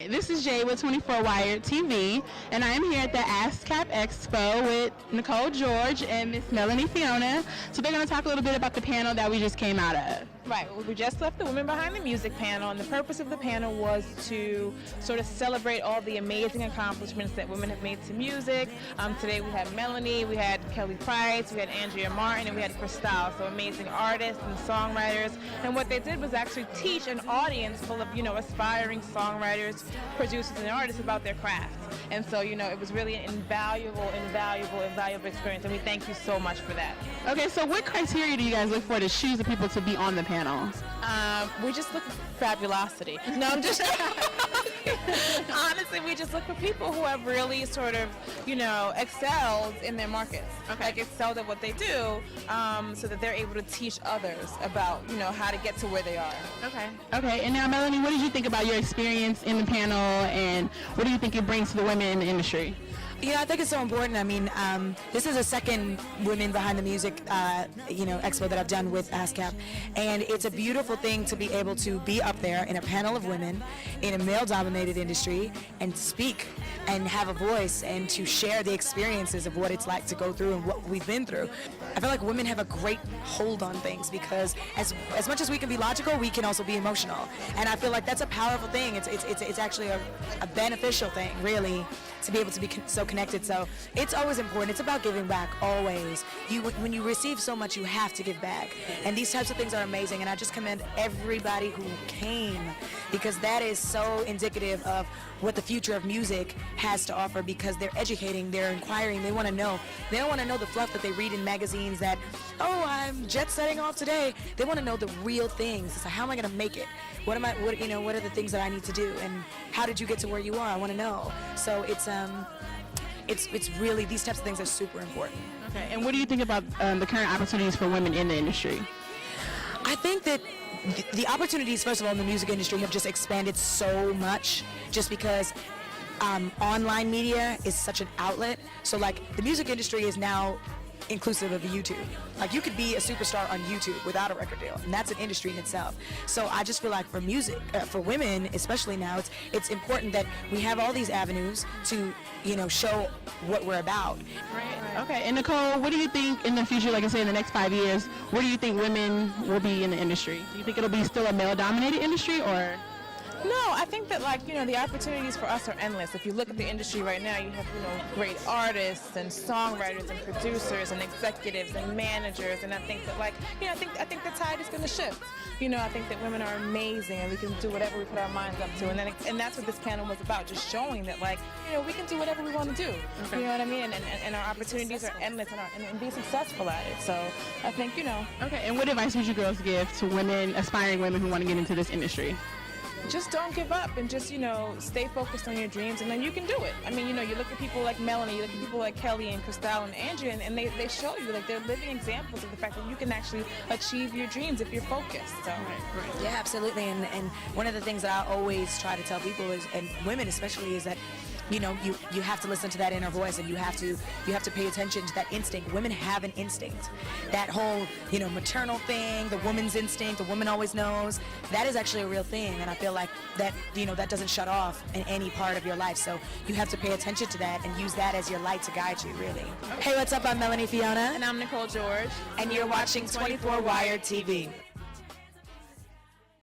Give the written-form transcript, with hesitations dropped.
This is Jay with 24 Wired TV, and I am here at the ASCAP Expo with Nicole George and Miss Melanie Fiona. So they're going to talk a little bit about the panel that we just came out of. Right, well, we just left the Women Behind the Music panel, and the purpose of the panel was to sort of celebrate all the amazing accomplishments that women have made to music. Today we had Melanie, we had Kelly Price, we had Andrea Martin, and we had Cristal, so amazing artists and songwriters. And what they did was actually teach an audience full of, aspiring songwriters, producers, and artists about their craft. And so, it was really an invaluable experience, and we thank you so much for that. Okay, so what criteria do you guys look for to choose the people to be on the panel? We just look for fabulosity. No, I'm just honestly, we just look for people who have really sort of, excelled in their markets. Okay. Like excelled at what they do, so that they're able to teach others about, how to get to where they are. Okay. Okay, and now Melanie, what did you think about your experience in the panel, and what do you think it brings to the women in the industry? I think it's so important. I mean, this is a second Women Behind the Music, expo that I've done with ASCAP, and it's a beautiful thing to be able to be up there in a panel of women in a male-dominated industry and speak and have a voice and to share the experiences of what it's like to go through and what we've been through. I feel like women have a great hold on things because as much as we can be logical, we can also be emotional, and I feel like that's a powerful thing. It's actually a beneficial thing, really, to be able to be so connected. So it's always important. It's about giving back, always. When you receive so much, you have to give back. And these types of things are amazing, and I just commend everybody who came, because that is so indicative of what the future of music has to offer, because they're educating, they're inquiring, they want to know. They don't want to know the fluff that they read in magazines that, oh, I'm jet setting off today. They want to know the real things. So how am I going to make it? What are the things that I need to do, and how did you get to where you are? I want to know. So it's really, these types of things are super important. Okay, and what do you think about the current opportunities for women in the industry? I think that the opportunities, first of all, in the music industry have just expanded so much, just because online media is such an outlet. So like the music industry is now inclusive of YouTube. Like you could be a superstar on YouTube without a record deal, and that's an industry in itself. So I just feel like for music, for women especially now, it's important that we have all these avenues to show what we're about. Right. Okay. And Nicole, what do you think in the future, like I say, in the next 5 years, where do you think women will be in the industry? Do you think it'll be still a male-dominated industry, or? No, I think that the opportunities for us are endless. If you look at the industry right now, you have great artists and songwriters and producers and executives and managers, and I think that I think the tide is going to shift. I think that women are amazing, and we can do whatever we put our minds up to, and that's what this panel was about, just showing that we can do whatever we want to do. Okay. You know what I mean? And our opportunities are endless, and be successful at it. So I think Okay. And what advice would you girls give to women, aspiring women who want to get into this industry? Just don't give up, and just stay focused on your dreams, and then you can do it. I mean, you look at people like Melanie, you look at people like Kelly and Cristal and Andrea, and they show you, they're living examples of the fact that you can actually achieve your dreams if you're focused. So right. Yeah, absolutely. And one of the things that I always try to tell people is, and women especially, is that you have to listen to that inner voice, and you have to pay attention to that instinct. Women have an instinct. That whole maternal thing, the woman's instinct, the woman always knows, that is actually a real thing, and I feel like that that doesn't shut off in any part of your life. So you have to pay attention to that and use that as your light to guide you, really. Hey, what's up? I'm Melanie Fiona. And I'm Nicole George. And you're watching 24 Wired TV.